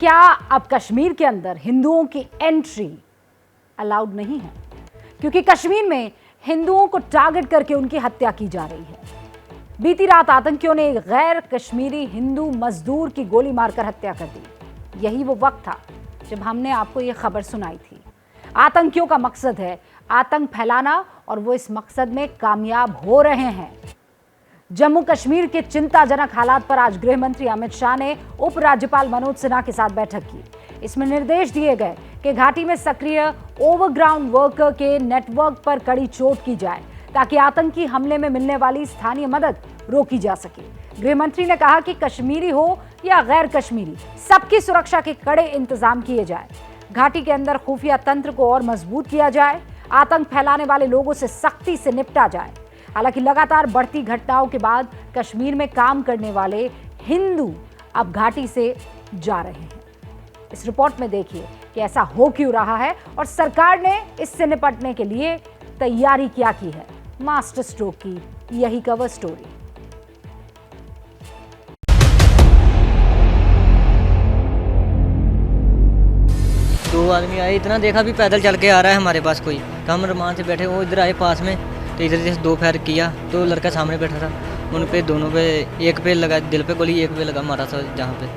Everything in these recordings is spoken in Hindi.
क्या अब कश्मीर के अंदर हिंदुओं की एंट्री अलाउड नहीं है? क्योंकि कश्मीर में हिंदुओं को टारगेट करके उनकी हत्या की जा रही है। बीती रात आतंकियों ने एक गैर कश्मीरी हिंदू मजदूर की गोली मारकर हत्या कर दी। यही वो वक्त था जब हमने आपको ये खबर सुनाई थी। आतंकियों का मकसद है आतंक फैलाना और वो इस मकसद में कामयाब हो रहे हैं। जम्मू कश्मीर के चिंताजनक हालात पर आज गृह मंत्री अमित शाह ने उपराज्यपाल मनोज सिन्हा के साथ बैठक की। इसमें निर्देश दिए गए कि घाटी में सक्रिय ओवरग्राउंड वर्कर के नेटवर्क पर कड़ी चोट की जाए ताकि आतंकी हमले में मिलने वाली स्थानीय मदद रोकी जा सके। गृह मंत्री ने कहा कि कश्मीरी हो या गैर कश्मीरी, सबकी सुरक्षा के कड़े इंतजाम किए जाए। घाटी के अंदर खुफिया तंत्र को और मजबूत किया जाए। आतंक फैलाने वाले लोगों से सख्ती से निपटा जाए। हालांकि लगातार बढ़ती घटनाओं के बाद कश्मीर में काम करने वाले हिंदू अब घाटी से जा रहे हैं। इस रिपोर्ट में देखिए कि ऐसा हो क्यों रहा है और सरकार ने इससे निपटने के लिए तैयारी क्या की है। मास्टर स्ट्रोक की यही कवर स्टोरी। दो आदमी आए, इतना देखा भी पैदल चल के आ रहा है हमारे पास कोई। हम रमान से बैठे, वो इधर आए पास में, तो इधर से दो फायर किया तो लड़का सामने बैठा था, उन पे दोनों पे, एक पे लगा दिल पे गोली, एक पे लगा मारा था जहाँ पे।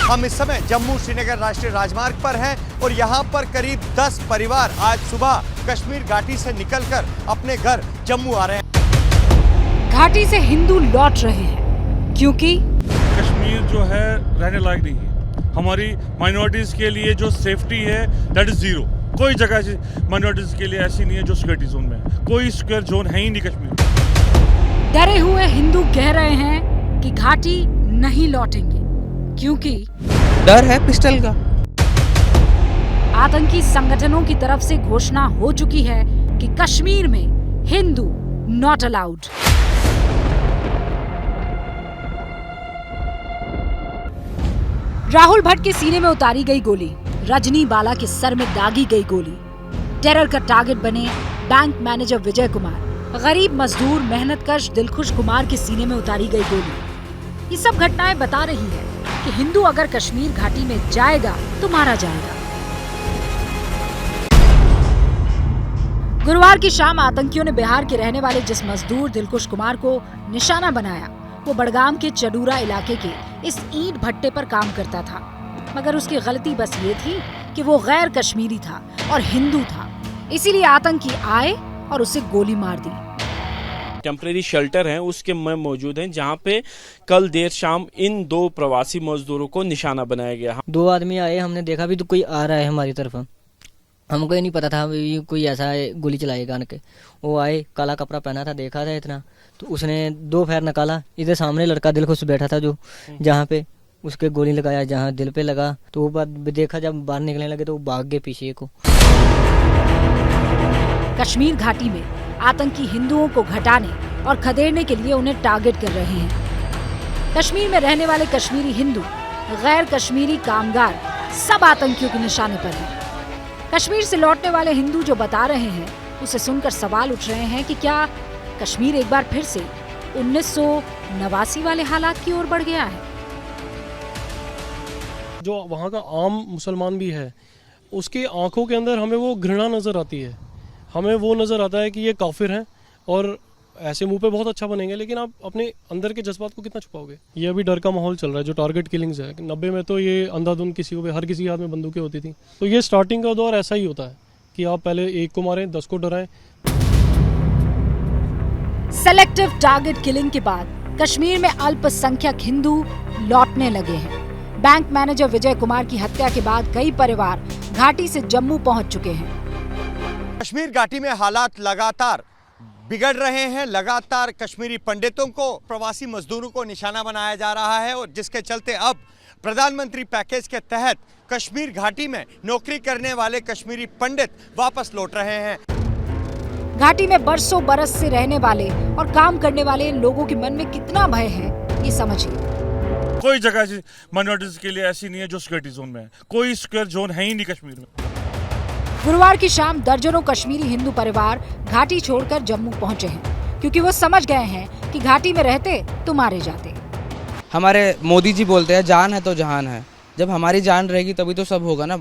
हम इस समय जम्मू श्रीनगर राष्ट्रीय राजमार्ग पर हैं और यहाँ पर करीब 10 परिवार आज सुबह कश्मीर घाटी से निकलकर अपने घर जम्मू आ रहे हैं। घाटी से हिंदू लौट रहे हैं क्योंकि कश्मीर जो है रहने लायक नहीं है। हमारी माइनॉरिटीज के लिए जो सेफ्टी है दैट इज जीरो। कोई जगह माइनॉरिटीज के लिए ऐसी नहीं है जो सिक्योरिटी जोन में है। कोई सिक्योर जोन है ही नहीं कश्मीर में। डरे हुए हिंदू कह रहे हैं कि घाटी नहीं लौटेंगे क्योंकि डर है पिस्टल का। आतंकी संगठनों की तरफ से घोषणा हो चुकी है कि कश्मीर में हिंदू नॉट अलाउड। राहुल भट्ट के सीने में उतारी गई गोली, रजनी बाला के सर में दागी गई गोली, टेरर का टारगेट बने बैंक मैनेजर विजय कुमार, गरीब मजदूर मेहनतकश दिलखुश कुमार के सीने में उतारी गई गोली। ये सब घटनाएं बता रही है कि हिंदू अगर कश्मीर घाटी में जाएगा तो मारा जाएगा। गुरुवार की शाम आतंकियों ने बिहार के रहने वाले जिस मजदूर दिलखुश कुमार को निशाना बनाया, वो बड़गाम के चडूरा इलाके के इस ईंट भट्टे पर काम करता था। मगर उसकी गलती बस ये थी कि वो गैर कश्मीरी था और हिंदू था, इसीलिए आतंकी आए और उसे गोली मार दी। टेम्परेरी शेल्टर हैं उसके में मौजूद हैं, जहां पे कल देर शाम इन दो प्रवासी मजदूरों को निशाना बनाया गया। दो आदमी आए, हमने देखा भी तो कोई आ रहा है हमारी तरफ। हमको ये नहीं पता था कोई ऐसा गोली चलाएगा के। वो आए, काला कपड़ा पहना था, देखा था इतना, तो उसने दो फायर निकाला। इधर सामने लड़का दिलखुश बैठा था जो, जहाँ पे उसके गोली लगाया, जहाँ दिल पे लगा, तो वो बात देखा, जब बाहर निकलने लगे तो वो भाग गए पीछे को। कश्मीर घाटी में आतंकी हिंदुओं को घटाने और खदेड़ने के लिए उन्हें टारगेट कर रहे हैं। कश्मीर में रहने वाले कश्मीरी हिंदू, गैर कश्मीरी कामगार सब आतंकियों के निशाने पर हैं। कश्मीर से लौटने वाले हिंदू जो बता रहे हैं, उसे सुनकर सवाल उठ रहे हैं कि क्या कश्मीर एक बार फिर से 1989 वाले हालात की ओर बढ़ गया है। जो वहाँ का आम मुसलमान भी है, उसकी आंखों के अंदर हमें वो घृणा नजर आती है। हमें वो नजर आता है कि ये काफिर हैं और ऐसे मुंह पे बहुत अच्छा बनेंगे, लेकिन आप अपने अंदर के जज्बात को कितना छुपाओगे। ये अभी डर का माहौल चल रहा है, जो टारगेट किलिंग्स है। 90 में तो ये अंधाधुंध किसी को, हर किसी के हाथ में बंदूकें होती थी। तो ये स्टार्टिंग का दौर ऐसा ही होता है कि आप पहले एक को मारें, 10 को डराएं। सेलेक्टिव टारगेट किलिंग के बाद कश्मीर में अल्पसंख्यक हिंदू लौटने लगे हैं। बैंक मैनेजर विजय कुमार की हत्या के बाद कई परिवार घाटी से जम्मू पहुंच चुके हैं। कश्मीर घाटी में हालात लगातार बिगड़ रहे हैं। लगातार कश्मीरी पंडितों को, प्रवासी मजदूरों को निशाना बनाया जा रहा है और जिसके चलते अब प्रधानमंत्री पैकेज के तहत कश्मीर घाटी में नौकरी करने वाले कश्मीरी पंडित वापस लौट रहे हैं। घाटी में बरसों बरस से रहने वाले और काम करने वाले लोगों के मन में कितना भय है, ये समझिए। कोई जगह माइनॉरिटीज के लिए ऐसी नहीं है जो सिक्योरिटी जोन में है। कोई सिक्योर जोन है ही नहीं कश्मीर में। गुरुवार की शाम दर्जनों कश्मीरी हिंदू परिवार घाटी छोड़कर जम्मू पहुंचे हैं क्योंकि वो समझ गए हैं कि घाटी में रहते तो मारे जाते। हमारे मोदी जी बोलते हैं जान है तो जहान है। जब हमारी जान रहेगी तभी तो सब होगा ना।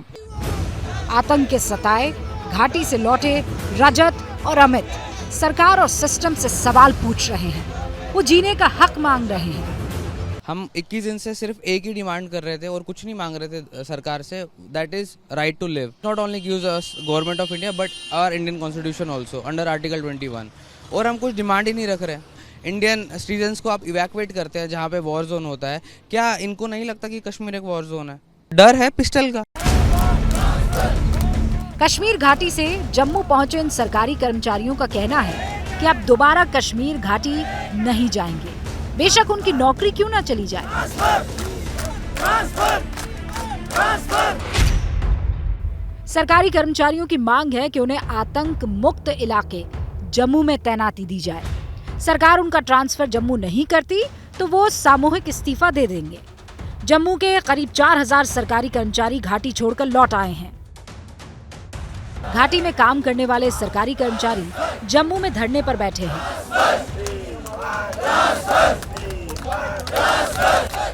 आतंक के सताए घाटी से लौटे रजत और अमित सरकार और सिस्टम से सवाल पूछ रहे हैं। वो जीने का हक मांग रहे हैं। हम 21 दिन से सिर्फ एक ही डिमांड कर रहे थे और कुछ नहीं मांग रहे थे सरकार से, that is right to live. Not only gives us government of India but our Indian constitution also under article 21। और हम कुछ डिमांड ही नहीं रख रहे। इंडियन सिटीजन्स को आप इवैक्यूएट करते हैं जहाँ पे वॉर जोन होता है। क्या इनको नहीं लगता कि कश्मीर एक वॉर जोन है? डर है पिस्टल का। कश्मीर घाटी से जम्मू पहुंचे इन सरकारी कर्मचारियों का कहना है कि अब दोबारा कश्मीर घाटी नहीं जाएंगे, बेशक उनकी नौकरी क्यों ना चली जाए। सरकारी कर्मचारियों की मांग है कि उन्हें आतंक मुक्त इलाके जम्मू में तैनाती दी जाए। सरकार उनका ट्रांसफर जम्मू नहीं करती तो वो सामूहिक इस्तीफा दे देंगे। जम्मू के करीब 4000 सरकारी कर्मचारी घाटी छोड़कर लौट आए हैं। घाटी में काम करने वाले सरकारी कर्मचारी जम्मू में धरने पर बैठे हैं।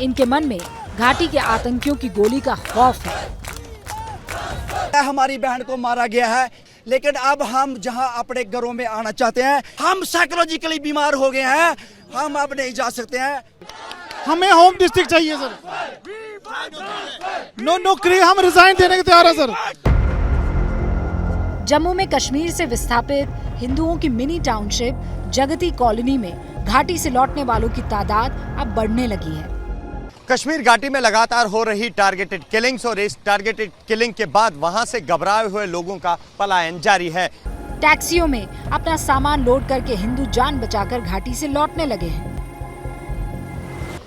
इनके मन में घाटी के आतंकियों की गोली का खौफ है। हमारी बहन को मारा गया है, लेकिन अब हम जहां अपने घरों में आना चाहते हैं, हम साइकोलॉजिकली बीमार हो गए हैं, हम अब नहीं जा सकते हैं। हमें होम डिस्ट्रिक्ट चाहिए सर। नौकरी हम रिजाइन देने के तैयार है सर। जम्मू में कश्मीर से विस्थापित हिंदुओं की मिनी टाउनशिप जगती कॉलोनी में घाटी से लौटने वालों की तादाद अब बढ़ने लगी है। कश्मीर घाटी में लगातार हो रही टारगेटेड किलिंग्स और इस टारगेटेड किलिंग के बाद वहां से घबराए हुए लोगों का पलायन जारी है। टैक्सियों में अपना सामान लोड करके हिंदू जान बचाकर घाटी से लौटने लगे हैं।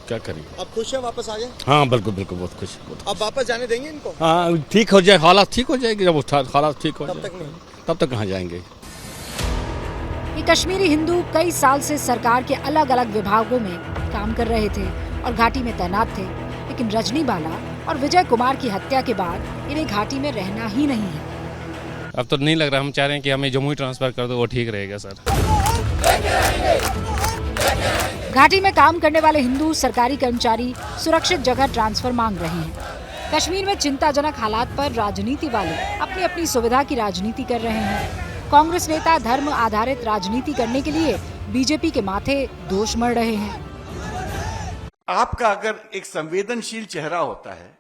क्या करेंगे? अब खुश है वापस आ गए? हाँ बिल्कुल बिल्कुल, बहुत खुश। अब वापस जाने देंगे इनको? हाँ ठीक हो जाए, हालात ठीक हो जाएगी। जब हालात ठीक हो तब जाए तक नहीं, तब तक कहाँ जाएंगे। ये कश्मीरी हिंदू कई साल से सरकार के अलग अलग विभागों में काम कर रहे थे और घाटी में तैनात थे, लेकिन रजनी बाला और विजय कुमार की हत्या के बाद इन्हें घाटी में रहना ही नहीं है। अब तो नहीं लग रहा, हम चाह रहे हैं कि हमें जम्मू ही ट्रांसफर कर दो, वो ठीक रहेगा सर। घाटी में काम करने वाले हिंदू सरकारी कर्मचारी सुरक्षित जगह ट्रांसफर मांग रहे हैं। कश्मीर में चिंताजनक हालात पर राजनीति वाले अपनी अपनी सुविधा की राजनीति कर रहे हैं। कांग्रेस नेता धर्म आधारित राजनीति करने के लिए बीजेपी के माथे दोष मढ़ रहे हैं। आपका अगर एक संवेदनशील चेहरा होता है,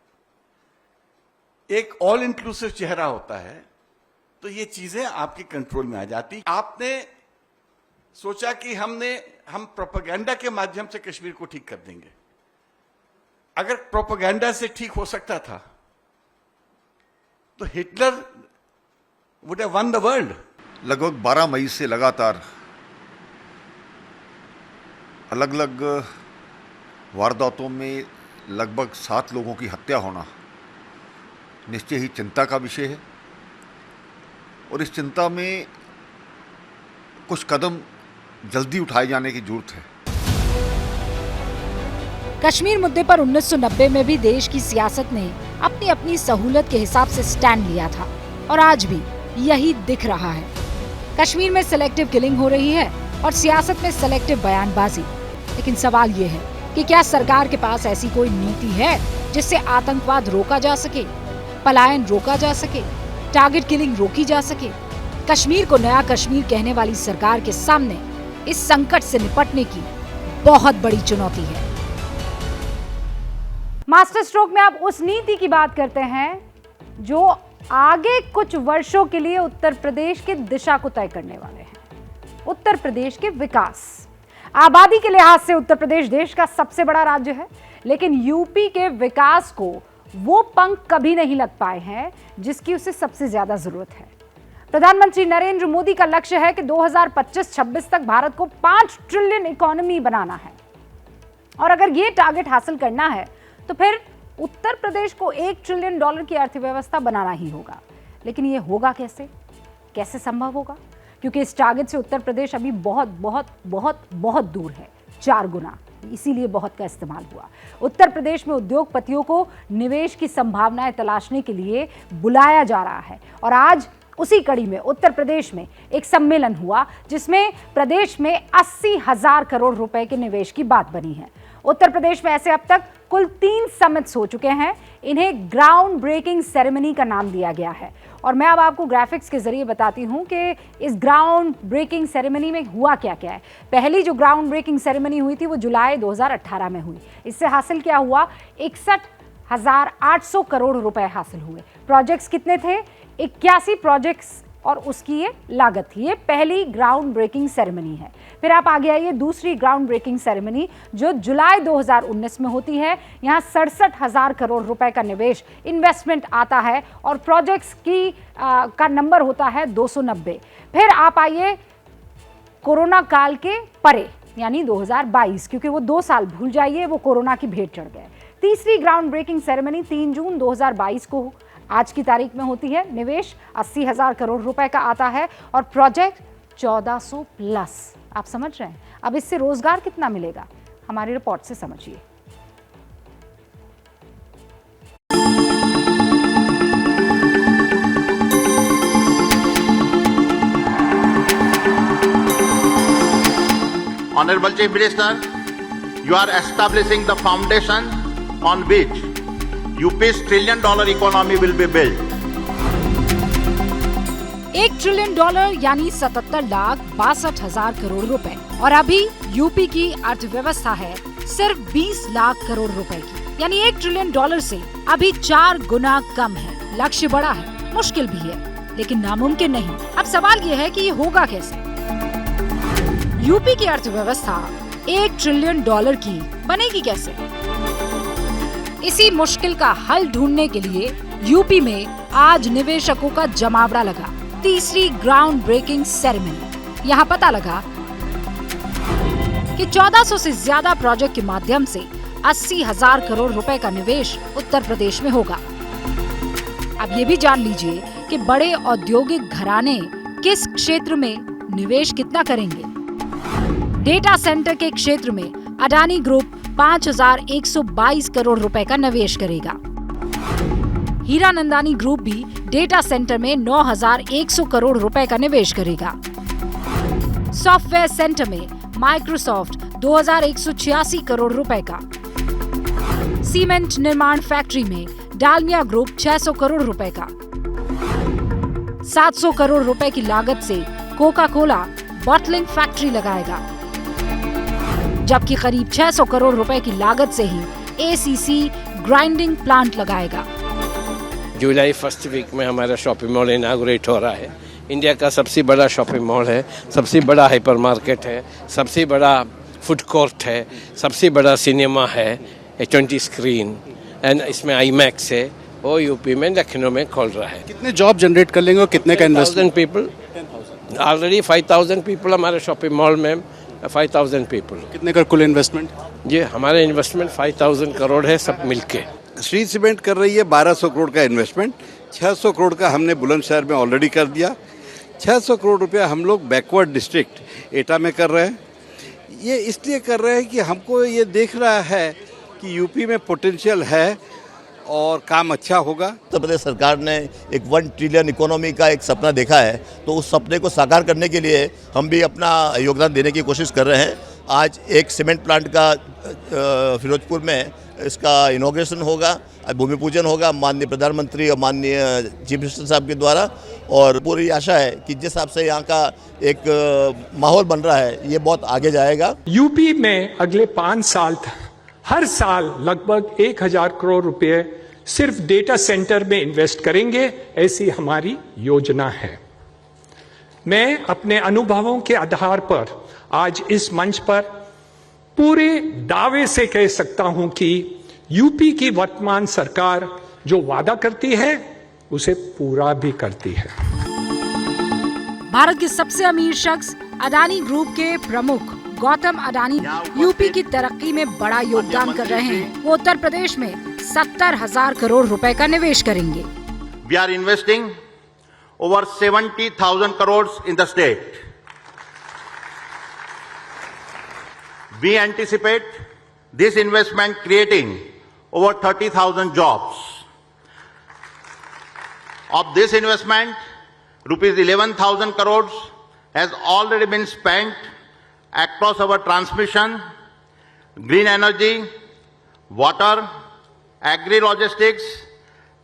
एक ऑल इंक्लूसिव चेहरा होता है, तो ये चीजें आपके कंट्रोल में आ जाती। आपने सोचा कि हम प्रोपेगेंडा के माध्यम से कश्मीर को ठीक कर देंगे। अगर प्रोपेगेंडा से ठीक हो सकता था तो Hitler would have one the world. लगभग 12 मई से लगातार अलग अलग वारदातों में लगभग 7 लोगों की हत्या होना निश्चय ही चिंता का विषय है और इस चिंता में कुछ कदम जल्दी उठाए जाने की जरूरत है। कश्मीर मुद्दे पर 1990 में भी देश की सियासत ने अपनी अपनी सहूलत के हिसाब से स्टैंड लिया था और आज भी यही दिख रहा है। कश्मीर में सिलेक्टिव किलिंग हो रही है और सियासत में सिलेक्टिव बयानबाजी। लेकिन सवाल ये है कि क्या सरकार के पास ऐसी कोई नीति है जिससे आतंकवाद रोका जा सके, पलायन रोका जा सके, टारगेट किलिंग रोकी जा सके? कश्मीर को नया कश्मीर कहने वाली सरकार के सामने इस संकट से निपटने की बहुत बड़ी चुनौती है। मास्टर स्ट्रोक में आप उस नीति की बात करते हैं जो आगे कुछ वर्षों के लिए उत्तर प्रदेश की दिशा को तय करने वाले हैं। उत्तर प्रदेश के विकास। आबादी के लिहाज से उत्तर प्रदेश देश का सबसे बड़ा राज्य है, लेकिन यूपी के विकास को वो पंख कभी नहीं लग पाए हैं जिसकी उसे सबसे ज्यादा जरूरत है। प्रधानमंत्री नरेंद्र मोदी का लक्ष्य है कि 2025-26 तक भारत को 5 ट्रिलियन इकोनॉमी बनाना है और अगर ये टारगेट हासिल करना है तो फिर उत्तर प्रदेश को $1 ट्रिलियन की अर्थव्यवस्था बनाना ही होगा। लेकिन ये होगा कैसे, कैसे संभव होगा? क्योंकि इस टारगेट से उत्तर प्रदेश अभी बहुत बहुत बहुत बहुत दूर है, 4 गुना। इसीलिए बहुत का इस्तेमाल हुआ। उत्तर प्रदेश में उद्योगपतियों को निवेश की संभावनाएं तलाशने के लिए बुलाया जा रहा है और आज उसी कड़ी में उत्तर प्रदेश में एक सम्मेलन हुआ जिसमें प्रदेश में 80,000 करोड़ रुपए के निवेश की बात बनी है। उत्तर प्रदेश में ऐसे अब तक कुल 3 समिट्स हो चुके हैं। इन्हें ग्राउंड ब्रेकिंग सेरेमनी का नाम दिया गया है और मैं अब आपको ग्राफिक्स के जरिए बताती हूं कि इस ग्राउंड ब्रेकिंग सेरेमनी में हुआ क्या क्या है। पहली जो ग्राउंड ब्रेकिंग सेरेमनी हुई थी वो जुलाई 2018 में हुई। इससे हासिल क्या हुआ, 61,800 करोड़ रुपए हासिल हुए। प्रोजेक्ट्स कितने थे, 81 प्रोजेक्ट्स और उसकी ये लागत थी। ये पहली ग्राउंड ब्रेकिंग सेरेमनी है। फिर आप आगे आइए दूसरी ग्राउंड ब्रेकिंग सेरेमनी जो जुलाई 2019 में होती है। यहाँ 67,000 करोड़ रुपए का निवेश इन्वेस्टमेंट आता है और प्रोजेक्ट्स का नंबर होता है 290। फिर आप आइए कोरोना काल के परे यानी 2022, क्योंकि वो 2 साल भूल जाइए, वो कोरोना की भेंट चढ़ गए। तीसरी ग्राउंड ब्रेकिंग सेरेमनी 3 जून 2022 को आज की तारीख में होती है। निवेश 80,000 करोड़ रुपए का आता है और प्रोजेक्ट 1400 प्लस। आप समझ रहे हैं? अब इससे रोजगार कितना मिलेगा, हमारी रिपोर्ट से समझिए। Honorable Chief Minister, you are establishing the foundation on which UP's $1 trillion economy will be built. $1 trillion यानी 77,62,000 करोड़ रुपए और अभी यूपी की अर्थव्यवस्था है सिर्फ 20 लाख करोड़ रुपए की, यानी $1 ट्रिलियन से अभी 4 गुना कम है। लक्ष्य बड़ा है, मुश्किल भी है, लेकिन नामुमकिन नहीं। अब सवाल ये है कि ये होगा कैसे। यूपी की अर्थव्यवस्था $1 ट्रिलियन की बनेगी कैसे? इसी मुश्किल का हल ढूंढने के लिए यूपी में आज निवेशकों का जमावड़ा लगा। तीसरी ग्राउंड ब्रेकिंग सेरेमनी। यहाँ पता लगा कि 1400 से ज्यादा प्रोजेक्ट के माध्यम से 80,000 करोड़ रुपए का निवेश उत्तर प्रदेश में होगा। अब ये भी जान लीजिए कि बड़े औद्योगिक घराने किस क्षेत्र में निवेश कितना करेंगे। डेटा सेंटर के क्षेत्र में अडानी ग्रुप 5,122 करोड़ रुपए का निवेश करेगा। हीरानंदानी ग्रुप भी डेटा सेंटर में 9,100 करोड़ रुपए का निवेश करेगा। सॉफ्टवेयर सेंटर में माइक्रोसॉफ्ट 2,186 करोड़ रुपए का। सीमेंट निर्माण फैक्ट्री में डालमिया ग्रुप 600 करोड़ रुपए का। 700 करोड़ रुपए की लागत से कोका कोला बॉटलिंग फैक्ट्री लगाएगा, जबकि करीब 600 करोड़ रुपए की लागत से ही एसीसी ग्राइंडिंग प्लांट लगाएगा। जुलाई फर्स्ट वीक में हमारा शॉपिंग मॉल इनागुरेट हो रहा है। इंडिया का सबसे बड़ा शॉपिंग मॉल है, सबसे बड़ा हाइपर मार्केट है, सबसे बड़ा फूड कोर्ट है, सबसे बड़ा सिनेमा है, 20 स्क्रीन एंड इसमें आईमैक्स है। वो यूपी में लखनऊ में खोल रहा है। कितने जॉब जनरेट कर लेंगे और कितने का इन्वेस्टमेंट? 10,000 पीपल, ऑलरेडी 5,000 पीपल हमारे शॉपिंग मॉल में, 5,000 पीपल। कितने का कुल इन्वेस्टमेंट? ये हमारा इन्वेस्टमेंट 5,000 करोड़ है सब मिलके। श्री सीमेंट कर रही है 1,200 करोड़ का इन्वेस्टमेंट। 600 करोड़ का हमने बुलंदशहर में ऑलरेडी कर दिया। 600 करोड़ रुपया हम लोग बैकवर्ड डिस्ट्रिक्ट एटा में कर रहे हैं। ये इसलिए कर रहे हैं कि हमको ये देख रहा है कि यूपी में पोटेंशियल है और काम अच्छा होगा। उत्तर प्रदेश सरकार ने एक 1 ट्रिलियन इकोनॉमी का एक सपना देखा है, तो उस सपने को साकार करने के लिए हम भी अपना योगदान देने की कोशिश कर रहे हैं। आज एक सीमेंट प्लांट का फिरोजपुर में इसका इनॉग्रेशन होगा, भूमि पूजन होगा माननीय प्रधानमंत्री और माननीय चीफ मिनिस्टर साहब के द्वारा। और पूरी आशा है कि जिस हिसाब से यहाँ का एक माहौल बन रहा है ये बहुत आगे जाएगा। यूपी में अगले 5 साल तक हर साल लगभग 1,000 करोड़ रुपए सिर्फ डेटा सेंटर में इन्वेस्ट करेंगे, ऐसी हमारी योजना है। मैं अपने अनुभवों के आधार पर आज इस मंच पर पूरे दावे से कह सकता हूं कि यूपी की वर्तमान सरकार जो वादा करती है उसे पूरा भी करती है। भारत के सबसे अमीर शख्स अडानी ग्रुप के प्रमुख गौतम अडानी यूपी की तरक्की में बड़ा योगदान कर रहे हैं। वो उत्तर प्रदेश में 70,000 करोड़ रुपए का निवेश करेंगे। We are investing over 70,000 crores in the state. We anticipate this investment creating over 30,000 jobs. Of this investment, rupees 11,000 crores has already been spent across our transmission, green energy, water, agri-logistics,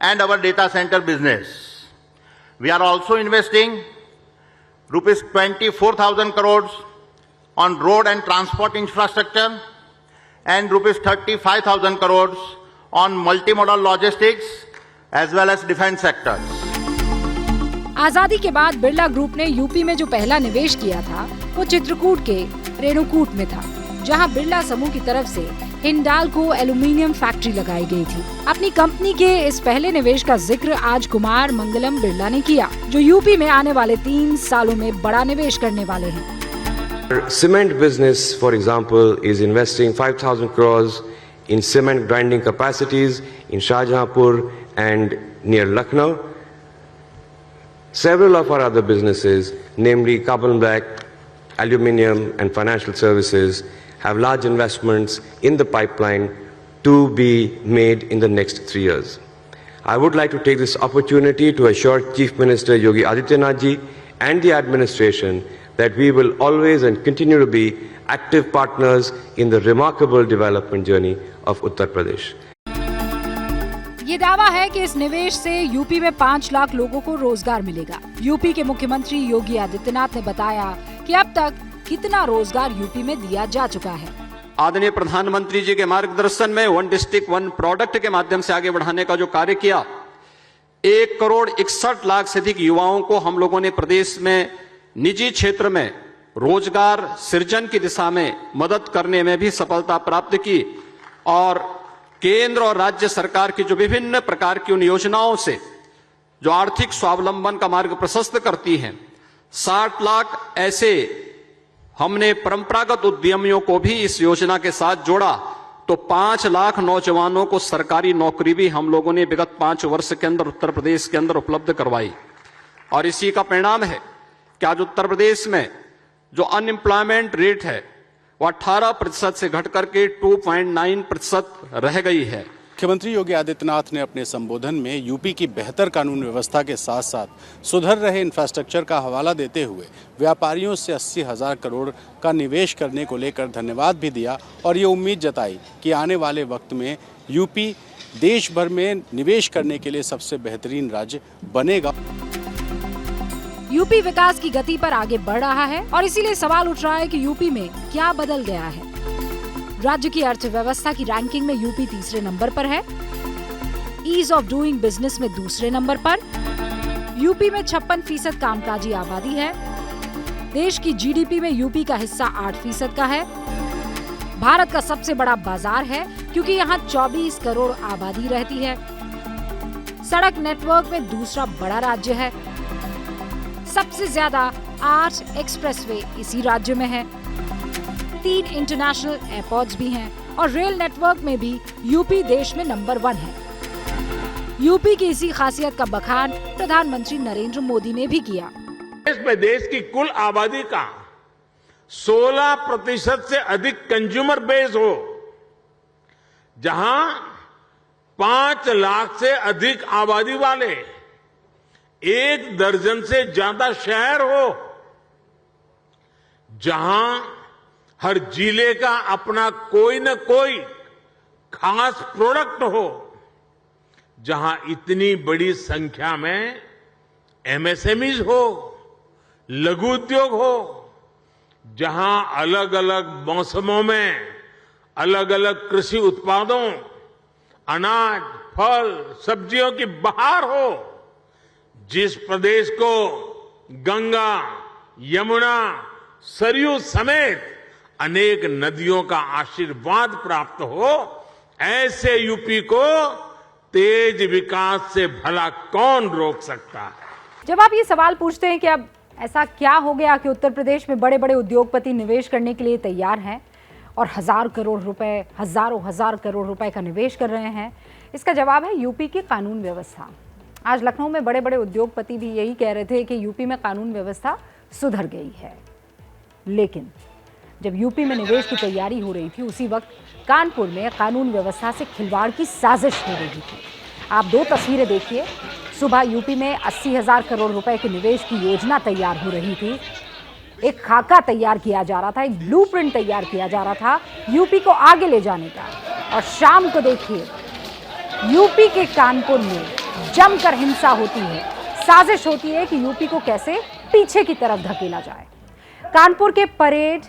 and our data center business. We are also investing rupees 24,000 crores on road and transport infrastructure and rupees 35,000 crores on multimodal logistics as well as defense sectors. आजादी के बाद बिरला ग्रुप ने यूपी में जो पहला निवेश किया था वो चित्रकूट के रेणुकूट में था, जहां बिरला समूह की तरफ से हिंडाल्को एल्यूमीनियम फैक्ट्री लगाई गई थी। अपनी कंपनी के इस पहले निवेश का जिक्र आज कुमार मंगलम बिरला ने किया, जो यूपी में आने वाले 3 सालों में बड़ा निवेश करने वाले हैं। Cement business, for example, is investing 5,000 crores in cement grinding capacities in Shahjahanpur and near Lucknow. Several of our other businesses, namely carbon black, aluminium and financial services, have large investments in the pipeline to be made in the next 3 years. I would like to take this opportunity to assure Chief Minister Yogi Adityanath ji and the administration that we will always and continue to be active partners in the remarkable development journey of Uttar Pradesh. ये दावा है कि इस निवेश से यूपी में 5 लाख लोगों को रोजगार मिलेगा। यूपी के मुख्यमंत्री योगी आदित्यनाथ ने बताया कि अब तक कितना रोजगार यूपी में दिया जा चुका है। आदरणीय प्रधानमंत्री जी के मार्गदर्शन में 1 डिस्ट्रिक्ट 1 प्रोडक्ट के माध्यम से आगे बढ़ाने का जो कार्य किया, 1,61,00,000 से अधिक युवाओं को हम लोगों ने प्रदेश में निजी क्षेत्र में रोजगार सृजन की दिशा में मदद करने में भी सफलता प्राप्त की और केंद्र और राज्य सरकार की जो विभिन्न प्रकार की उन योजनाओं से जो आर्थिक स्वावलंबन का मार्ग प्रशस्त करती हैं, 60 लाख ऐसे हमने परंपरागत उद्यमियों को भी इस योजना के साथ जोड़ा, तो 5 लाख नौजवानों को सरकारी नौकरी भी हम लोगों ने विगत 5 वर्ष के अंदर उत्तर प्रदेश के अंदर उपलब्ध करवाई। और इसी का परिणाम है कि आज उत्तर प्रदेश में जो अनएम्प्लॉयमेंट रेट है वो 18% से घट करके 2.9% रह गई है। मुख्यमंत्री योगी आदित्यनाथ ने अपने संबोधन में यूपी की बेहतर कानून व्यवस्था के साथ साथ सुधर रहे इंफ्रास्ट्रक्चर का हवाला देते हुए व्यापारियों से 80,000 करोड़ का निवेश करने को लेकर धन्यवाद भी दिया और ये उम्मीद जताई कि आने वाले वक्त में यूपी देश भर में निवेश करने के लिए सबसे बेहतरीन राज्य बनेगा। यूपी विकास की गति पर आगे बढ़ रहा है और इसीलिए सवाल उठ रहा है कि यूपी में क्या बदल गया है। राज्य की अर्थव्यवस्था की रैंकिंग में यूपी 3रे नंबर पर है, ईज ऑफ डूइंग बिजनेस में 2रे नंबर पर, यूपी में 56% कामकाजी आबादी है, देश की जीडीपी में यूपी का हिस्सा 8% का है, भारत का सबसे बड़ा बाजार है क्योंकि यहाँ 24 करोड़ आबादी रहती है, सड़क नेटवर्क में 2रा बड़ा राज्य है, सबसे ज्यादा 8 एक्सप्रेसवे इसी राज्य में है, 3 इंटरनेशनल एयरपोर्ट्स भी हैं और रेल नेटवर्क में भी यूपी देश में नंबर 1 है। यूपी की इसी खासियत का बखान प्रधानमंत्री नरेंद्र मोदी ने भी किया। देश की कुल आबादी का 16% से अधिक कंज्यूमर बेस हो, जहां 5 लाख से अधिक आबादी वाले 1 दर्जन से ज्यादा शहर हो, जहां हर जिले का अपना कोई न कोई खास प्रोडक्ट हो, जहां इतनी बड़ी संख्या में एमएसएमईज हो, लघु उद्योग हो, जहां अलग अलग मौसमों में अलग अलग कृषि उत्पादों, अनाज, फल, सब्जियों की बहार हो, जिस प्रदेश को गंगा, यमुना, सरयू समेत अनेक नदियों का आशीर्वाद प्राप्त हो, ऐसे यूपी को तेज विकास से भला कौन रोक सकता है। जब आप ये सवाल पूछते हैं कि अब ऐसा क्या हो गया कि उत्तर प्रदेश में बड़े बड़े उद्योगपति निवेश करने के लिए तैयार हैं और हजारों हजार करोड़ रुपए का निवेश कर रहे हैं, इसका जवाब है यूपी की कानून व्यवस्था। आज लखनऊ में बड़े बड़े उद्योगपति भी यही कह रहे थे कि यूपी में कानून व्यवस्था सुधर गई है, लेकिन जब यूपी में निवेश की तैयारी हो रही थी उसी वक्त कानपुर में कानून व्यवस्था से खिलवाड़ की साजिश हो रही थी। आप 2 तस्वीरें देखिए। सुबह यूपी में 80,000 करोड़ रुपए के निवेश की योजना तैयार हो रही थी, एक खाका तैयार किया जा रहा था, एक ब्लूप्रिंट तैयार किया जा रहा था यूपी को आगे ले जाने का। और शाम को देखिए यूपी के कानपुर में जमकर हिंसा होती है, साजिश होती है कि यूपी को कैसे पीछे की तरफ धकेला जाए। कानपुर के परेड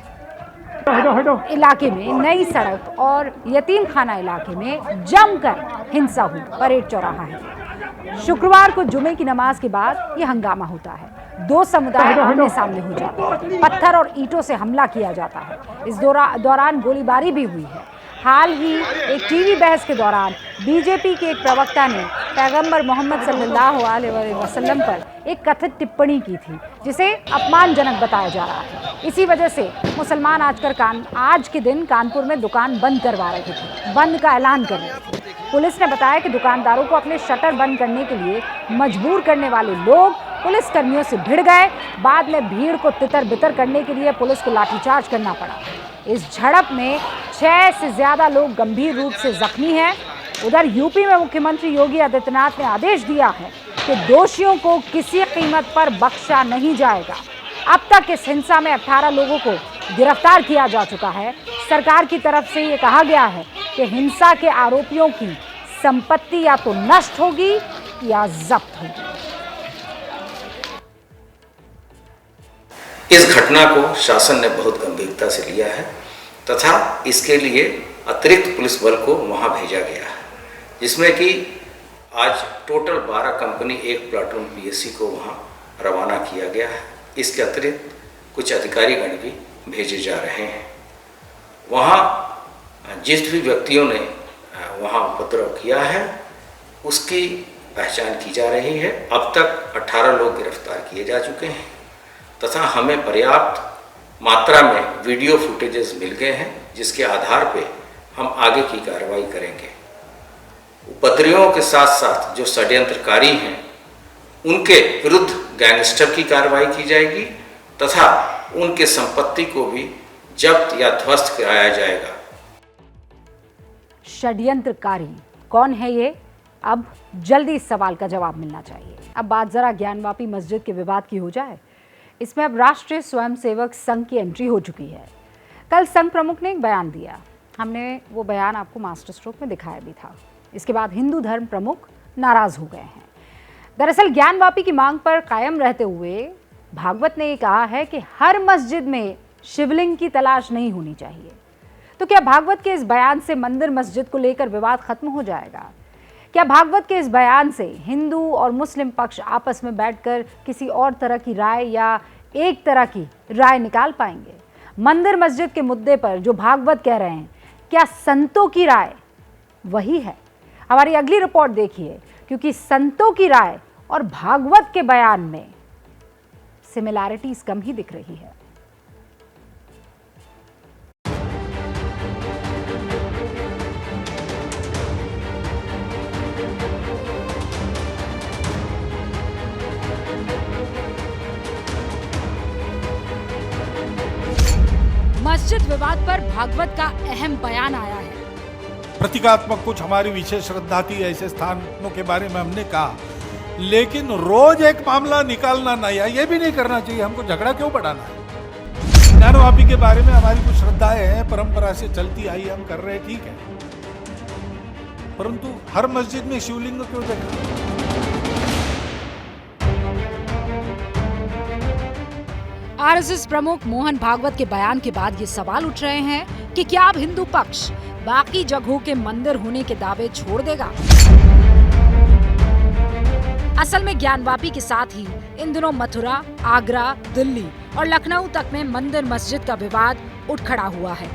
इलाके में, नई सड़क और यतीम खाना इलाके में जमकर हिंसा हुई। परेड चौराहा है। शुक्रवार को जुमे की नमाज के बाद यह हंगामा होता है। दो समुदाय आमने सामने हो जाते हैं, पत्थर और ईंटों से हमला किया जाता है। इस दौरान गोलीबारी भी हुई है। हाल ही एक टीवी बहस के दौरान बीजेपी के एक प्रवक्ता ने पैगंबर मोहम्मद सल्लल्लाहु अलैहि वसल्लम पर एक कथित टिप्पणी की थी, जिसे अपमानजनक बताया जा रहा है। इसी वजह से मुसलमान आज के दिन कानपुर में दुकान बंद करवा रहे थे, बंद का ऐलान कर रहे थे। पुलिस ने बताया कि दुकानदारों को अपने शटर बंद करने के लिए मजबूर करने वाले लोग पुलिस कर्मियों से भिड़ गए। बाद में भीड़ को तितर बितर करने के लिए पुलिस को लाठीचार्ज करना पड़ा। इस झड़प में 6 से ज्यादा लोग गंभीर रूप से जख्मी हैं। उधर यूपी में मुख्यमंत्री योगी आदित्यनाथ ने आदेश दिया है कि दोषियों को किसी कीमत पर बख्शा नहीं जाएगा। अब तक इस हिंसा में 18 लोगों को गिरफ्तार किया जा चुका है। सरकार की तरफ से ये कहा गया है कि हिंसा के आरोपियों की संपत्ति या तो नष्ट होगी या जब्त होगी। इस घटना को शासन ने बहुत गंभीरता से लिया है तथा इसके लिए अतिरिक्त पुलिस बल को वहां भेजा गया है, जिसमें कि आज टोटल 12 कंपनी, 1 प्लाटून पीएससी को वहां रवाना किया गया है। इसके अतिरिक्त कुछ अधिकारीगण भी भेजे जा रहे हैं। वहां जिस भी व्यक्तियों ने वहां उपद्रव किया है उसकी पहचान की जा रही है। अब तक 18 लोग गिरफ्तार किए जा चुके हैं तथा हमें पर्याप्त मात्रा में वीडियो फुटेजेस मिल गए हैं, जिसके आधार पे हम आगे की कार्रवाई करेंगे। उपद्रवियों के साथ साथ जो षड्यंत्रकारी हैं उनके विरुद्ध गैंगस्टर की कार्रवाई की जाएगी तथा उनके संपत्ति को भी जब्त या ध्वस्त कराया जाएगा। षड्यंत्रकारी कौन है ये? अब जल्दी इस सवाल का जवाब मिलना चाहिए। अब बात जरा ज्ञानवापी मस्जिद के विवाद की हो जाए। इसमें अब राष्ट्रीय स्वयंसेवक संघ की एंट्री हो चुकी है। कल संघ प्रमुख ने एक बयान दिया, हमने वो बयान आपको मास्टर स्ट्रोक में दिखाया भी था। इसके बाद हिंदू धर्म प्रमुख नाराज हो गए हैं। दरअसल ज्ञानवापी की मांग पर कायम रहते हुए भागवत ने ये कहा है कि हर मस्जिद में शिवलिंग की तलाश नहीं होनी चाहिए। तो क्या भागवत के इस बयान से मंदिर मस्जिद को लेकर विवाद खत्म हो जाएगा? क्या भागवत के इस बयान से हिंदू और मुस्लिम पक्ष आपस में बैठकर किसी और तरह की राय या एक तरह की राय निकाल पाएंगे? मंदिर मस्जिद के मुद्दे पर जो भागवत कह रहे हैं, क्या संतों की राय वही है? हमारी अगली रिपोर्ट देखिए, क्योंकि संतों की राय और भागवत के बयान में सिमिलैरिटीज कम ही दिख रही है। मस्जिद विवाद पर भागवत का अहम बयान आया है। प्रतीकात्मक कुछ हमारी विशेष श्रद्धा थी, ऐसे स्थानों के बारे में हमने कहा, लेकिन रोज एक मामला निकालना नया, ये भी नहीं करना चाहिए। हमको झगड़ा क्यों बढ़ाना है? ज्ञानवापी के बारे में हमारी कुछ श्रद्धाएं हैं, परंपरा से चलती आई, हम कर रहे हैं, ठीक है, परंतु हर मस्जिद में शिवलिंग क्यों देखना? आरएसएस प्रमुख मोहन भागवत के बयान के बाद ये सवाल उठ रहे हैं कि क्या अब हिंदू पक्ष बाकी जगहों के मंदिर होने के दावे छोड़ देगा? असल में ज्ञानवापी के साथ ही इन दिनों मथुरा, आगरा, दिल्ली और लखनऊ तक में मंदिर मस्जिद का विवाद उठ खड़ा हुआ है।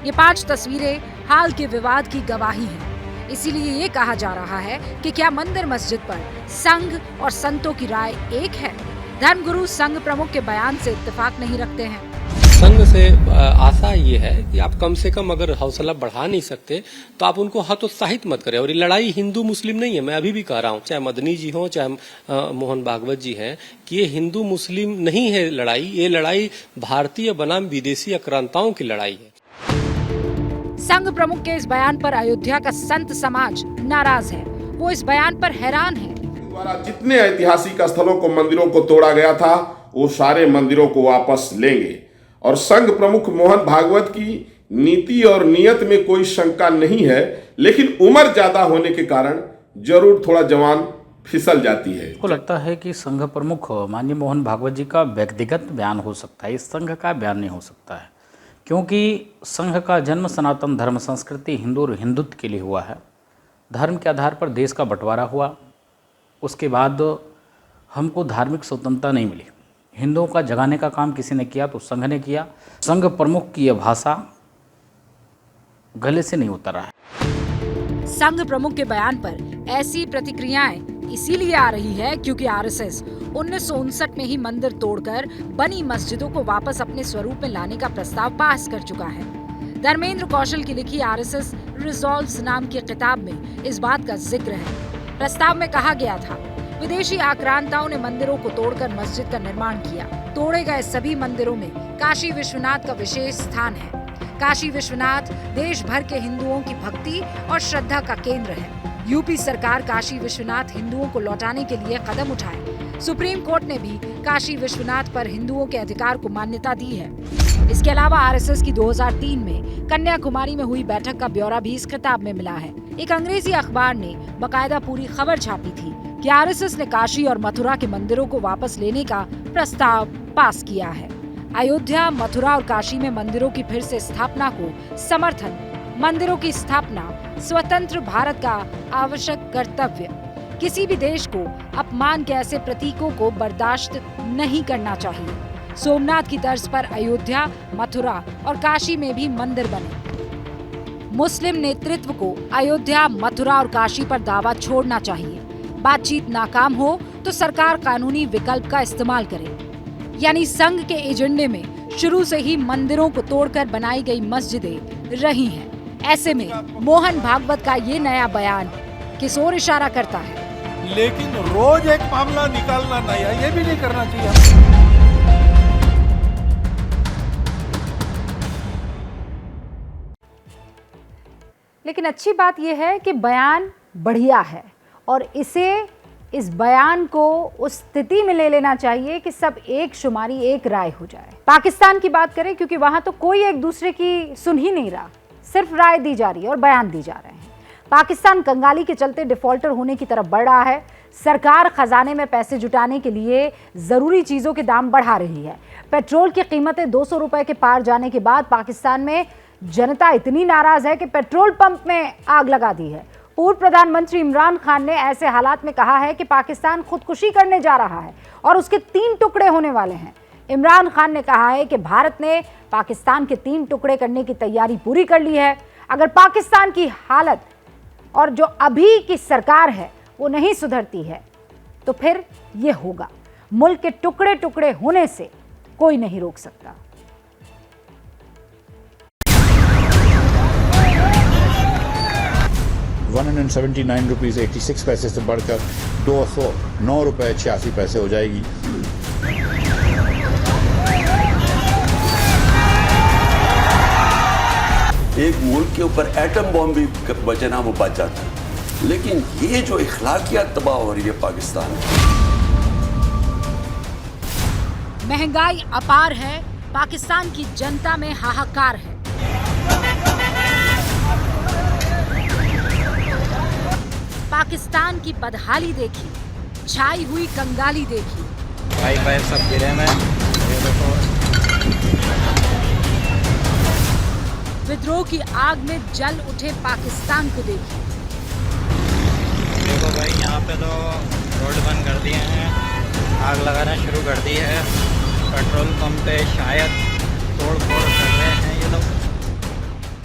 ये 5 तस्वीरें हाल के विवाद की गवाही हैं। इसीलिए ये कहा जा रहा है कि क्या मंदिर मस्जिद पर संघ और संतों की राय एक है? धर्मगुरु संघ प्रमुख के बयान से इत्तेफाक नहीं रखते हैं। संघ से आशा ये है कि आप कम से कम अगर हौसला बढ़ा नहीं सकते तो आप उनको हतोत्साहित मत करें। और ये लड़ाई हिंदू मुस्लिम नहीं है, मैं अभी भी कह रहा हूँ, चाहे मदनी जी हो चाहे मोहन भागवत जी हैं, कि ये हिंदू मुस्लिम नहीं है लड़ाई, ये लड़ाई भारतीय बनाम विदेशी आक्रांताओं की लड़ाई है। संघ प्रमुख के इस बयान पर अयोध्या का संत समाज नाराज है। वो इस बयान पर हैरान है। द्वारा जितने ऐतिहासिक स्थलों को, मंदिरों को तोड़ा गया था, वो सारे मंदिरों को वापस लेंगे। और संघ प्रमुख मोहन भागवत की नीति और नियत में कोई शंका नहीं है, लेकिन उम्र ज्यादा होने के कारण जरूर थोड़ा जवान फिसल जाती है। मुझको लगता है कि संघ प्रमुख माननीय मोहन भागवत जी का व्यक्तिगत बयान हो सकता है, इस संघ का बयान नहीं हो सकता है, क्योंकि संघ का जन्म सनातन धर्म संस्कृति हिंदू और हिंदुत्व के लिए हुआ है। धर्म के आधार पर देश का बंटवारा हुआ, उसके बाद हमको धार्मिक स्वतंत्रता नहीं मिली। हिंदुओं का जगाने का काम किसी ने किया तो संघ ने किया। संघ प्रमुख की यह भाषा गले से नहीं उतर रहा है। संघ प्रमुख के बयान पर ऐसी प्रतिक्रियाएं इसीलिए आ रही है क्योंकि आरएसएस 1959 में ही मंदिर तोड़कर बनी मस्जिदों को वापस अपने स्वरूप में लाने का प्रस्ताव पास कर चुका है। धर्मेंद्र कौशल की लिखी आरएसएस रिजॉल्व्स नाम की किताब में इस बात का जिक्र है। प्रस्ताव में कहा गया था, विदेशी आक्रांताओं ने मंदिरों को तोड़कर मस्जिद का निर्माण किया। तोड़े गए सभी मंदिरों में काशी विश्वनाथ का विशेष स्थान है। काशी विश्वनाथ देश भर के हिंदुओं की भक्ति और श्रद्धा का केंद्र है। यूपी सरकार काशी विश्वनाथ हिंदुओं को लौटाने के लिए कदम उठाए। सुप्रीम कोर्ट ने भी काशी विश्वनाथ पर हिंदुओं के अधिकार को मान्यता दी है। इसके अलावा आरएसएस की 2003 में कन्याकुमारी में हुई बैठक का ब्यौरा भी इस किताब में मिला है। एक अंग्रेजी अखबार ने बाकायदा पूरी खबर छापी थी कि आरएसएस ने काशी और मथुरा के मंदिरों को वापस लेने का प्रस्ताव पास किया है। अयोध्या, मथुरा और काशी में मंदिरों की फिर से स्थापना को समर्थन। मंदिरों की स्थापना स्वतंत्र भारत का आवश्यक कर्तव्य। किसी भी देश को अपमान के ऐसे प्रतीकों को बर्दाश्त नहीं करना चाहिए। सोमनाथ की तर्ज पर अयोध्या, मथुरा और काशी में भी मंदिर बने। मुस्लिम नेतृत्व को अयोध्या, मथुरा और काशी पर दावा छोड़ना चाहिए। बातचीत नाकाम हो तो सरकार कानूनी विकल्प का इस्तेमाल करे। यानी संघ के एजेंडे में शुरू से ही मंदिरों को तोड़कर बनाई गई मस्जिदें रही हैं। ऐसे में मोहन भागवत का ये नया बयान किस ओर इशारा करता है? लेकिन रोज एक मामला निकालना नया, ये भी नहीं करना चाहिए। लेकिन अच्छी बात यह है कि बयान बढ़िया है और इस बयान को उस स्थिति में ले लेना चाहिए कि सब एक शुमारी, एक राय हो जाए। पाकिस्तान की बात करें, क्योंकि वहां तो कोई एक दूसरे की सुन ही नहीं रहा, सिर्फ राय दी जा रही है और बयान दी जा रहे हैं। पाकिस्तान कंगाली के चलते डिफॉल्टर होने की तरफ बढ़ रहा है। सरकार खजाने में पैसे जुटाने के लिए जरूरी चीजों के दाम बढ़ा रही है। पेट्रोल की कीमतें 200 रुपए के पार जाने के बाद पाकिस्तान में जनता इतनी नाराज है कि पेट्रोल पंप में आग लगा दी है। पूर्व प्रधानमंत्री इमरान खान ने ऐसे हालात में कहा है कि पाकिस्तान खुदकुशी करने जा रहा है और उसके 3 टुकड़े होने वाले हैं। इमरान खान ने कहा है कि भारत ने पाकिस्तान के 3 टुकड़े करने की तैयारी पूरी कर ली है। अगर पाकिस्तान की हालत और जो अभी की सरकार है वो नहीं सुधरती है तो फिर ये होगा। मुल्क के टुकड़े टुकड़े होने से कोई नहीं रोक सकता। ₹179.86 से बढ़कर 209 रुपये 86 पैसे हो जाएगी। एक मुल्क के ऊपर एटम बॉम्ब भी बचना वो बच जाता है, लेकिन ये जो इखलाकियात तबाह हो रही है पाकिस्तान में। महंगाई अपार है, पाकिस्तान की जनता में हाहाकार है। पाकिस्तान की बदहाली देखी, छाई हुई कंगाली देखी। भाई सब गिरे में विद्रोह की आग में जल उठे पाकिस्तान को देखी। देखो भाई, यहाँ पे तो रोड बंद कर दिए हैं, आग लगाना शुरू कर दी है। पेट्रोल पंप पे शायद तोड़ फोड़ कर रहे हैं ये लोग।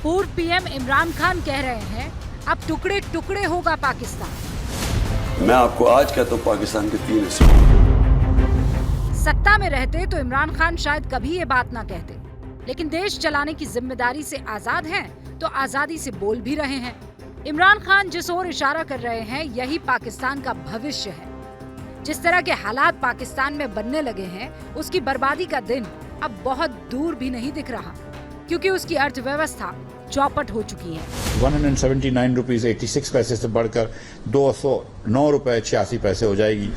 पूर्व पीएम इमरान खान कह रहे हैं अब टुकड़े टुकड़े होगा पाकिस्तान। मैं आपको आज कहता हूँ पाकिस्तान के 3 हिस्से। सत्ता में रहते तो इमरान खान शायद कभी ये बात ना कहते, लेकिन देश चलाने की जिम्मेदारी से आजाद हैं तो आजादी से बोल भी रहे हैं। इमरान खान जिस ओर इशारा कर रहे हैं यही पाकिस्तान का भविष्य है। जिस तरह के हालात पाकिस्तान में बनने लगे हैं उसकी बर्बादी का दिन अब बहुत दूर भी नहीं दिख रहा, क्योंकि उसकी अर्थव्यवस्था चौपट हो चुकी है। ₹179.86 से बढ़कर 209 रुपये 86 पैसे हो जाएगी।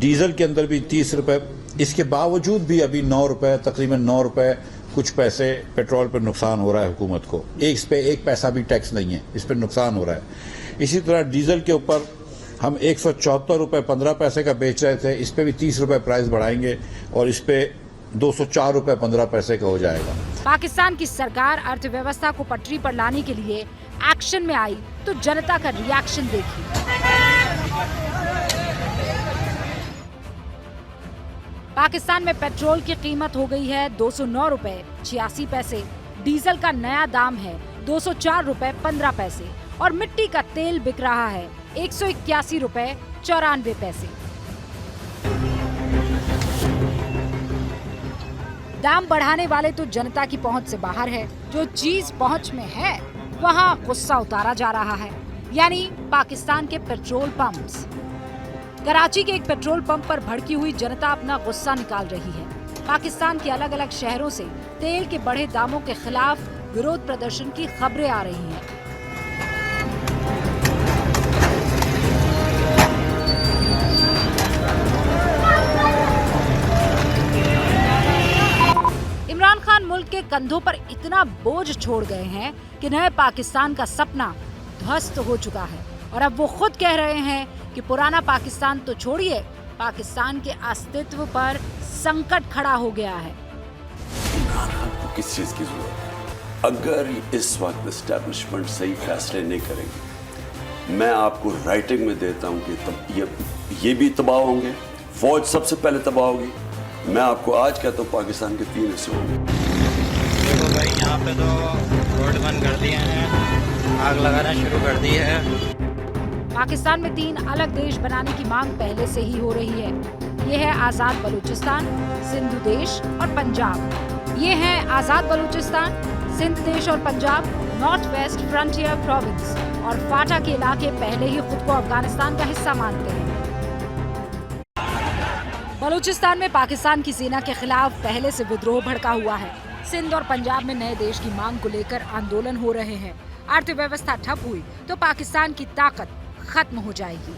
डीजल के अंदर भी 30 रुपए, इसके बावजूद भी अभी 9 रुपए, तकरीबन 9 रुपए कुछ पैसे पेट्रोल पर नुकसान हो रहा है हुकूमत को। इस पे एक पैसा भी टैक्स नहीं है, इस पर नुकसान हो रहा है। इसी तरह डीजल के ऊपर हम 174 रुपए 15 पैसे का बेच रहे थे, इस पे भी 30 रुपए प्राइस बढ़ाएंगे और इस पे 204 रुपए 15 पैसे का हो जाएगा। पाकिस्तान की सरकार अर्थव्यवस्था को पटरी पर लाने के लिए एक्शन में आई तो जनता का रिएक्शन देखिए। पाकिस्तान में पेट्रोल की कीमत हो गई है 209 रुपए 86 पैसे, डीजल का नया दाम है 204 रुपए 15 पैसे और मिट्टी का तेल बिक रहा है 181 रुपए 94 पैसे। दाम बढ़ाने वाले तो जनता की पहुंच से बाहर है। जो चीज पहुंच में है वहां गुस्सा उतारा जा रहा है, यानी पाकिस्तान के पेट्रोल पंप्स। कराची के एक पेट्रोल पंप पर भड़की हुई जनता अपना गुस्सा निकाल रही है। पाकिस्तान के अलग अलग शहरों से तेल के बढ़े दामों के खिलाफ विरोध प्रदर्शन की खबरें आ रही हैं। इमरान खान मुल्क के कंधों पर इतना बोझ छोड़ गए हैं कि नए पाकिस्तान का सपना ध्वस्त हो चुका है और अब वो खुद कह रहे हैं कि पुराना पाकिस्तान तो छोड़िए, पाकिस्तान के अस्तित्व पर संकट खड़ा हो गया है। इमरान खान को किस चीज की जरूरत है? अगर इस वक्त एस्टेब्लिशमेंट सही फैसले नहीं करेगी, मैं आपको राइटिंग में देता हूं कि तब ये भी तबाह होंगे, फौज सबसे पहले तबाह होगी। मैं आपको आज कहता हूं पाकिस्तान के 3 हिस्से होंगे। देखो भाई, यहाँ पे तो रोड बंद कर दिए हैं, आग लगाना शुरू कर दी है। पाकिस्तान में 3 अलग देश बनाने की मांग पहले से ही हो रही है। ये है आजाद बलूचिस्तान, सिंधु देश और पंजाब। ये है आजाद बलूचिस्तान, सिंध देश और Punjab, north west frontier province और फाटा के इलाके पहले ही खुद को अफगानिस्तान का हिस्सा मानते हैं। बलूचिस्तान में पाकिस्तान की सेना के खिलाफ पहले से विद्रोह भड़का हुआ है। सिंध और पंजाब में नए देश की मांग को लेकर आंदोलन हो रहे हैं। अर्थव्यवस्था ठप हुई तो पाकिस्तान की ताकत खत्म हो जाएगी।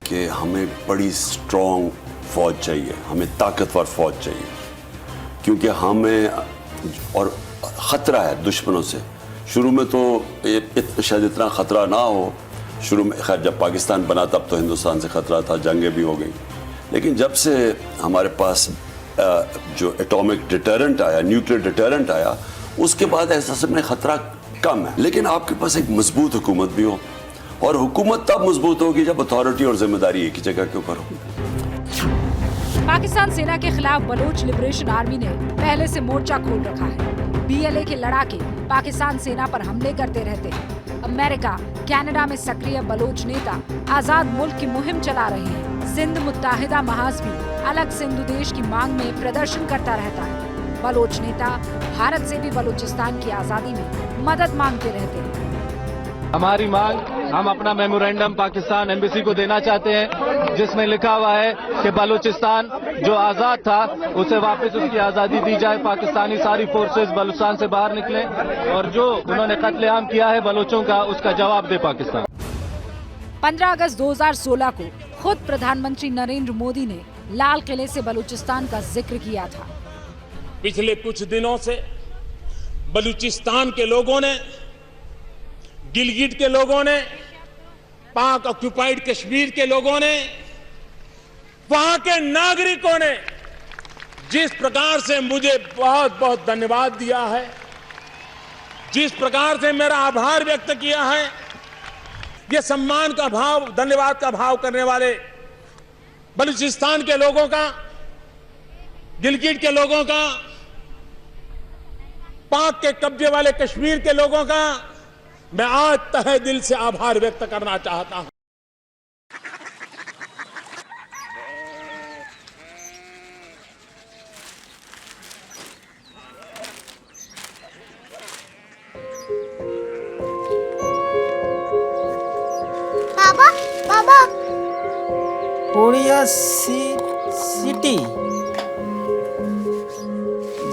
कि हमें बड़ी स्ट्रॉन्ग फौज चाहिए, हमें ताकतवर फौज चाहिए, क्योंकि हमें और खतरा है दुश्मनों से। शुरू में तो शायद इतना खतरा ना हो, शुरू में खैर जब पाकिस्तान बना तब तो हिंदुस्तान से खतरा था, जंगें भी हो गई, लेकिन जब से हमारे पास जो एटॉमिक डिटरेंट आया, न्यूक्लियर डिटरेंट आया, उसके बाद एहसास में खतरा कम है। लेकिन आपके पास एक मजबूत हुकूमत भी हो, और हुकूमत तब मजबूत होगी जब अथॉरिटी और जिम्मेदारी एक ही जगह के ऊपर हो। पाकिस्तान सेना के खिलाफ बलोच लिबरेशन आर्मी ने पहले से मोर्चा खोल रखा है। बीएलए के लड़ाके पाकिस्तान सेना पर हमले करते रहते हैं। अमेरिका, कनाडा में सक्रिय बलोच नेता आजाद मुल्क की मुहिम चला रहे हैं। सिंध मुत्ताहिदा महाज भी अलग सिंधु देश की मांग में प्रदर्शन करता रहता है। बलोच नेता भारत से भी बलूचिस्तान की आजादी में मदद मांगते रहते हैं। हमारी मांग, हम अपना मेमोरेंडम पाकिस्तान एम्बेसी को देना चाहते हैं, जिसमें लिखा हुआ है कि बलूचिस्तान जो आज़ाद था उसे वापस उसकी आज़ादी दी जाए, पाकिस्तानी सारी फोर्सेस बलूचिस्तान से बाहर निकलें और जो उन्होंने कत्लेआम किया है बलोचों का उसका जवाब दे पाकिस्तान। 15 अगस्त 2016 को खुद प्रधानमंत्री नरेंद्र मोदी ने लाल किले से बलूचिस्तान का जिक्र किया था। पिछले कुछ दिनों से बलूचिस्तान के लोगों ने, गिलगिट के लोगों ने, पाक ऑक्युपाइड कश्मीर के लोगों ने, वहां के नागरिकों ने जिस प्रकार से मुझे बहुत बहुत धन्यवाद दिया है, जिस प्रकार से मेरा आभार व्यक्त किया है, ये सम्मान का भाव, धन्यवाद का भाव करने वाले बलूचिस्तान के लोगों का, गिलगिट के लोगों का, पाक के कब्जे वाले कश्मीर के लोगों का मैं आज तहे दिल से आभार व्यक्त करना चाहता हूं। पापा, पापा, सिटी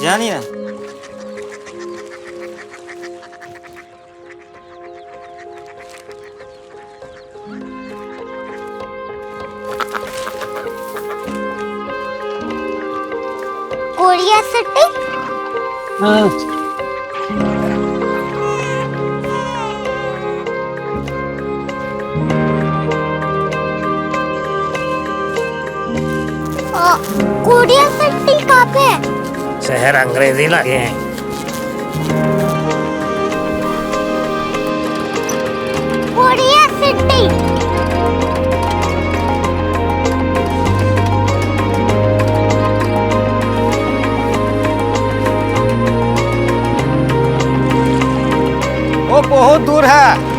जानी ना। क्यूरियोसिटी। क्यूरियोसिटी कहाँ पे है? शहर अंग्रेजी लगे हैं। क्यूरियोसिटी। वो बहुत दूर है।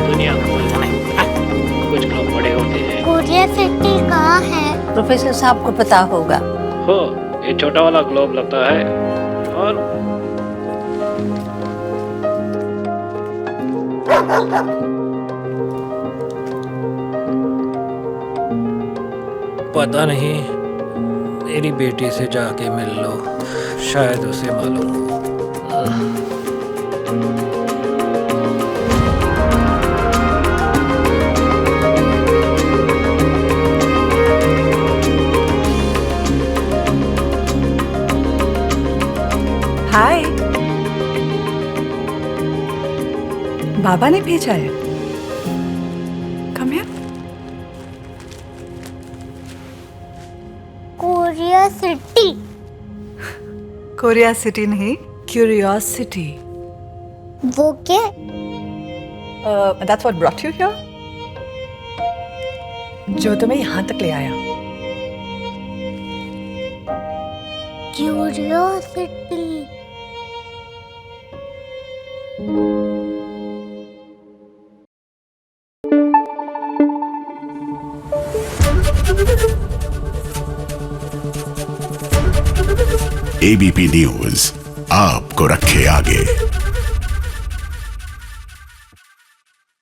दुनिया कुछ लोग बड़े होते हैं। क्यूरियोसिटी कहाँ है? प्रोफेसर साहब को पता होगा। हो, ये छोटा वाला ग्लोब लगता है और पता नहीं, मेरी बेटी से जाके मिल लो, शायद उसे मालूम हो। हाय, बाबा ने भेजा है। Come here. क्यूरियोसिटी। क्यूरियोसिटी नहीं, क्यूरियोसिटी। वो क्या? That's what brought you here? जो तुम्हें यहाँ तक ले आया। क्यूरियोसिटी। ABP न्यूज आपको रखे आगे।